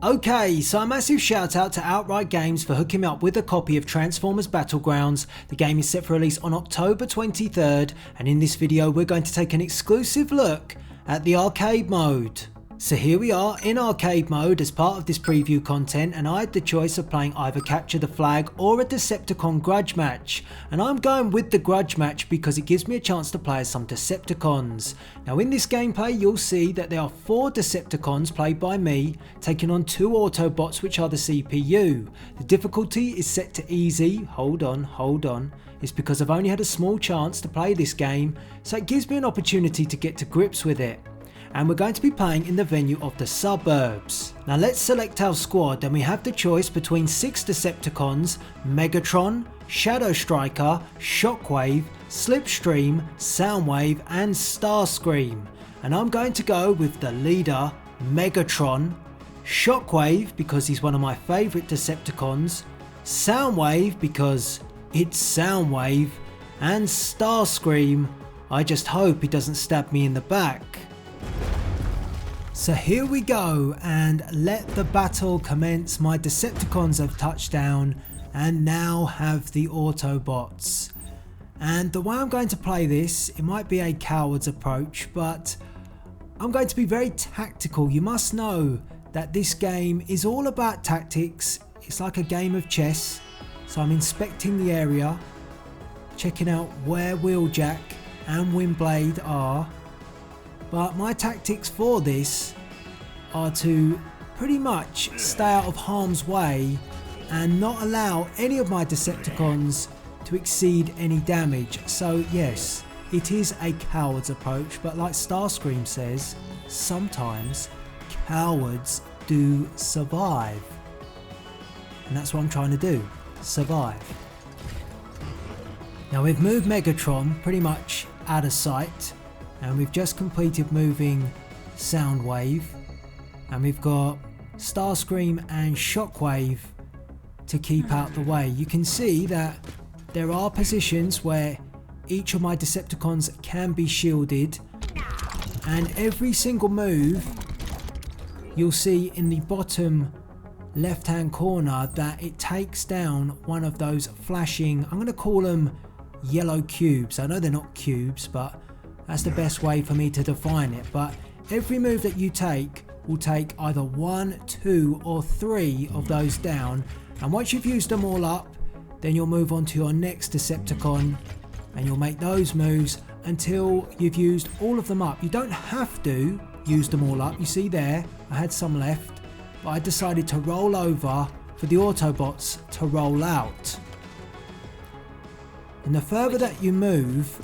Okay, so a massive shout out to Outright Games for hooking me up with a copy of Transformers Battlegrounds. The game is set for release on October 23rd, and in this video we're going to take an exclusive look at the arcade mode. So here we are in arcade mode as part of this preview content, and I had the choice of playing either Capture the Flag or a Decepticon Grudge Match, and I'm going with the Grudge Match because it gives me a chance to play as some Decepticons. Now in this gameplay you'll see that there are 4 Decepticons played by me taking on 2 Autobots, which are the CPU. The difficulty is set to easy. Hold on. It's because I've only had a small chance to play this game, so it gives me an opportunity to get to grips with it. And we're going to be playing in the venue of the suburbs. Now let's select our squad, and we have the choice between 6 Decepticons: Megatron, Shadow Striker, Shockwave, Slipstream, Soundwave and Starscream. And I'm going to go with the leader, Megatron, Shockwave because he's one of my favourite Decepticons, Soundwave because it's Soundwave, and Starscream, I just hope he doesn't stab me in the back. So here we go, and let the battle commence. My Decepticons have touched down and now have the Autobots. And the way I'm going to play this, it might be a coward's approach, but I'm going to be very tactical. You must know that this game is all about tactics. It's like a game of chess. So I'm inspecting the area, checking out where Wheeljack and Windblade are. But my tactics for this are to pretty much stay out of harm's way and not allow any of my Decepticons to exceed any damage. So yes, it is a coward's approach, but like Starscream says, sometimes cowards do survive. And that's what I'm trying to do, survive. Now we've moved Megatron pretty much out of sight, and we've just completed moving Soundwave, and we've got Starscream and Shockwave to keep out the way. You can see that there are positions where each of my Decepticons can be shielded, and every single move you'll see in the bottom left hand corner that it takes down one of those flashing, I'm going to call them yellow cubes. I know they're not cubes, but that's the best way for me to define it. But every move that you take will take either 1, 2 or 3 of those down, and once you've used them all up, then you'll move on to your next Decepticon and you'll make those moves until you've used all of them up. You don't have to use them all up. You see there, I had some left, but I decided to roll over for the Autobots to roll out. And the further that you move,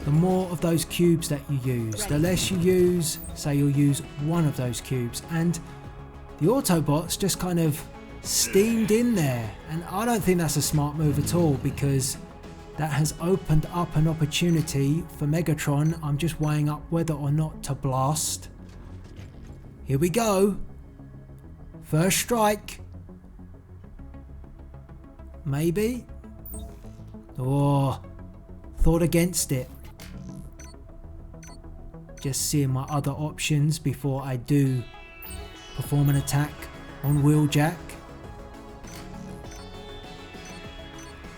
the more of those cubes that you use. The less you use, say you'll use 1 of those cubes, and the Autobots just kind of steamed in there, and I don't think that's a smart move at all, because that has opened up an opportunity for Megatron. I'm just weighing up whether or not to blast. Here we go. First strike. Maybe. Oh, thought against it. Just seeing my other options before I do perform an attack on Wheeljack.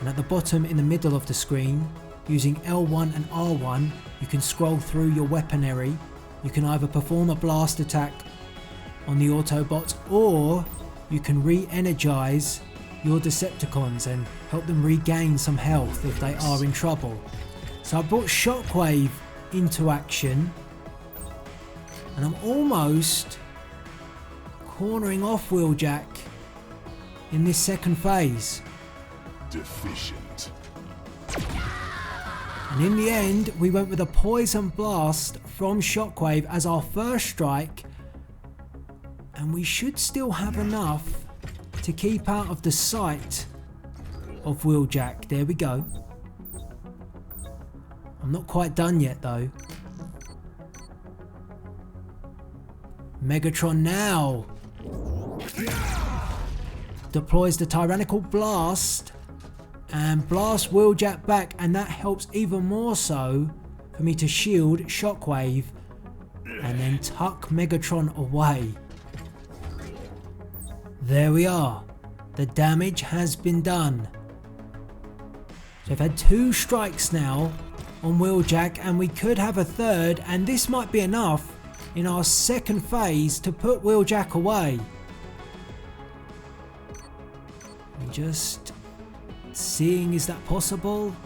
And at the bottom in the middle of the screen, using L1 and R1, you can scroll through your weaponry. You can either perform a blast attack on the Autobots, or you can re-energize your Decepticons and help them regain some health if they are in trouble. So I brought Shockwave into action, and I'm almost cornering off Wheeljack in this second phase. Deficient. And in the end, we went with a poison blast from Shockwave as our first strike, and we should still have enough to keep out of the sight of Wheeljack. There we go. I'm not quite done yet though. Megatron now deploys the tyrannical blast and blasts Wheeljack back, and that helps even more so for me to shield Shockwave and then tuck Megatron away. There we are. The damage has been done. So I've had 2 strikes now on Wheeljack, and we could have a third, and this might be enough in our second phase to put Wheeljack away. I'm just seeing, is that possible?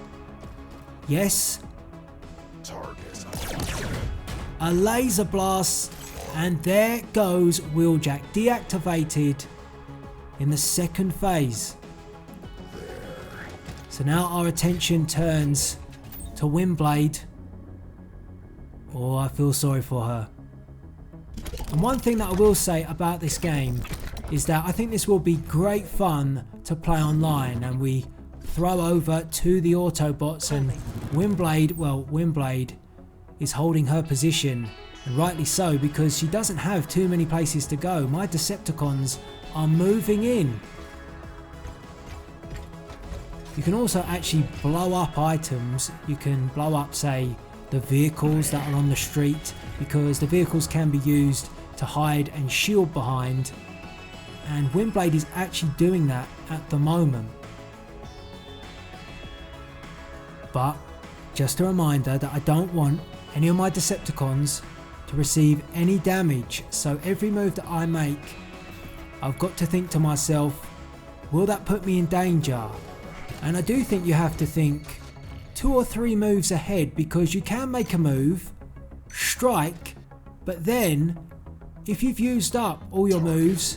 Yes. Target. A laser blast, and there goes Wheeljack, deactivated in the second phase. So now our attention turns to Windblade. Oh, I feel sorry for her. And one thing that I will say about this game is that I think this will be great fun to play online, and we throw over to the Autobots, and Windblade is holding her position, and rightly so, because she doesn't have too many places to go. My Decepticons are moving in. You can also actually blow up items. You can blow up, say, the vehicles that are on the street, because the vehicles can be used to hide and shield behind, and Windblade is actually doing that at the moment. But just a reminder that I don't want any of my Decepticons to receive any damage, so every move that I make, I've got to think to myself, will that put me in danger? And I do think you have to think 2 or 3 moves ahead, because you can make a move, strike, but then if you've used up all your moves,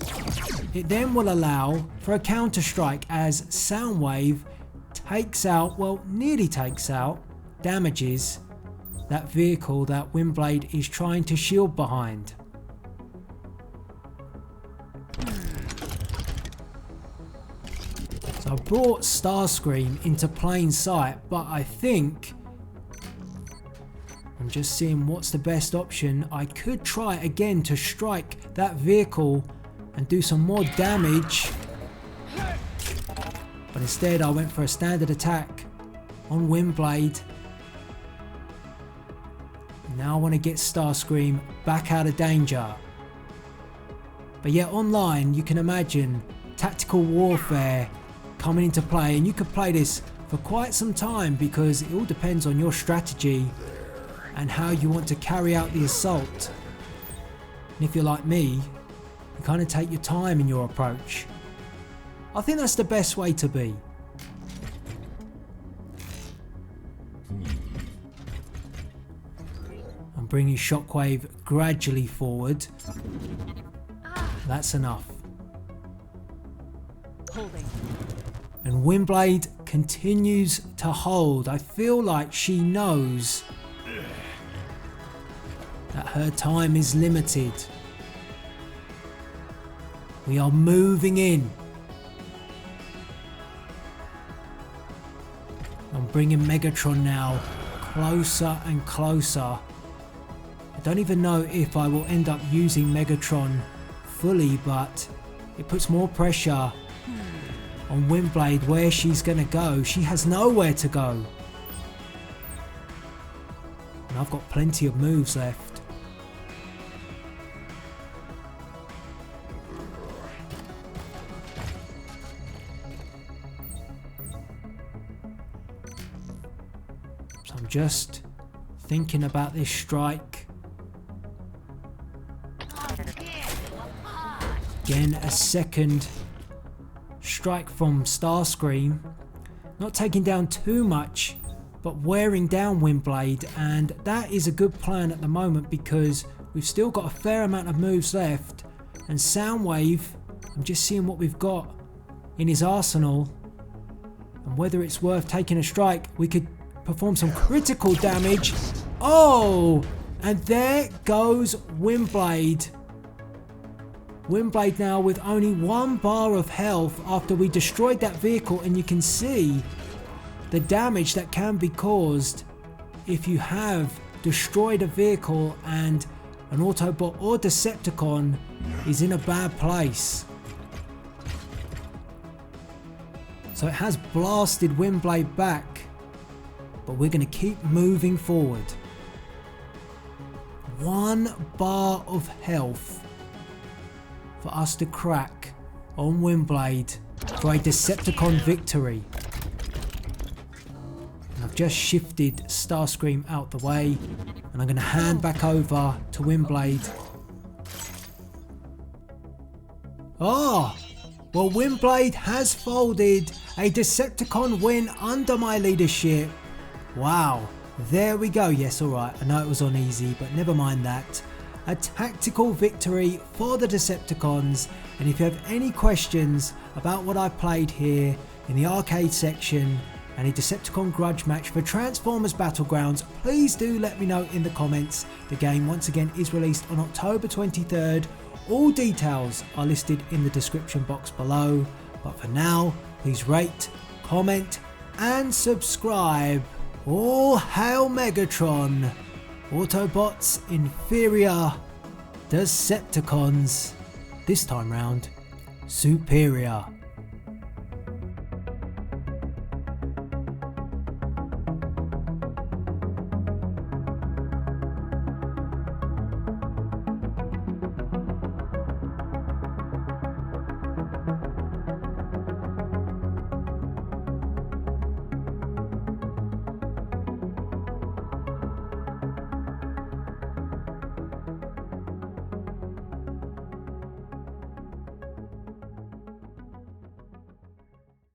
it then will allow for a counter strike, as Soundwave takes out, well, nearly takes out, damages that vehicle that Windblade is trying to shield behind. So I brought Starscream into plain sight, but I think I'm just seeing what's the best option. I could try again to strike that vehicle and do some more damage, but instead I went for a standard attack on Windblade. Now I want to get Starscream back out of danger. But yeah, online you can imagine tactical warfare coming into play, and you could play this for quite some time, because it all depends on your strategy and how you want to carry out the assault. And if you're like me, you kind of take your time in your approach. I think that's the best way to be. I'm bringing Shockwave gradually forward. That's enough. Holding. And Windblade continues to hold. I feel like she knows that her time is limited. We are moving in. I'm bringing Megatron now closer and closer. I don't even know if I will end up using Megatron fully, but it puts more pressure on Windblade where she's going to go. She has nowhere to go. And I've got plenty of moves left. So I'm just thinking about this strike. Again, a second strike from Starscream, not taking down too much, but wearing down Windblade, and that is a good plan at the moment, because we've still got a fair amount of moves left, and Soundwave, I'm just seeing what we've got in his arsenal and whether it's worth taking a strike. We could perform some critical damage. Oh, and there goes Windblade. Windblade now with only 1 bar of health after we destroyed that vehicle, and you can see the damage that can be caused if you have destroyed a vehicle and an Autobot or Decepticon is in a bad place. So it has blasted Windblade back, but we're going to keep moving forward. 1 bar of health for us to crack on Windblade for a Decepticon victory. And I've just shifted Starscream out the way, and I'm going to hand back over to Windblade. Oh, well, Windblade has folded. A Decepticon win under my leadership. Wow, there we go. Yes, alright, I know it was on easy, but never mind that. A tactical victory for the Decepticons, and if you have any questions about what I played here in the arcade section and a Decepticon Grudge Match for Transformers Battlegrounds, please do let me know in the comments. The game once again is released on October 23rd. All details are listed in the description box below, but for now, please rate, comment and subscribe. All hail Megatron! Autobots inferior, Decepticons this time round superior.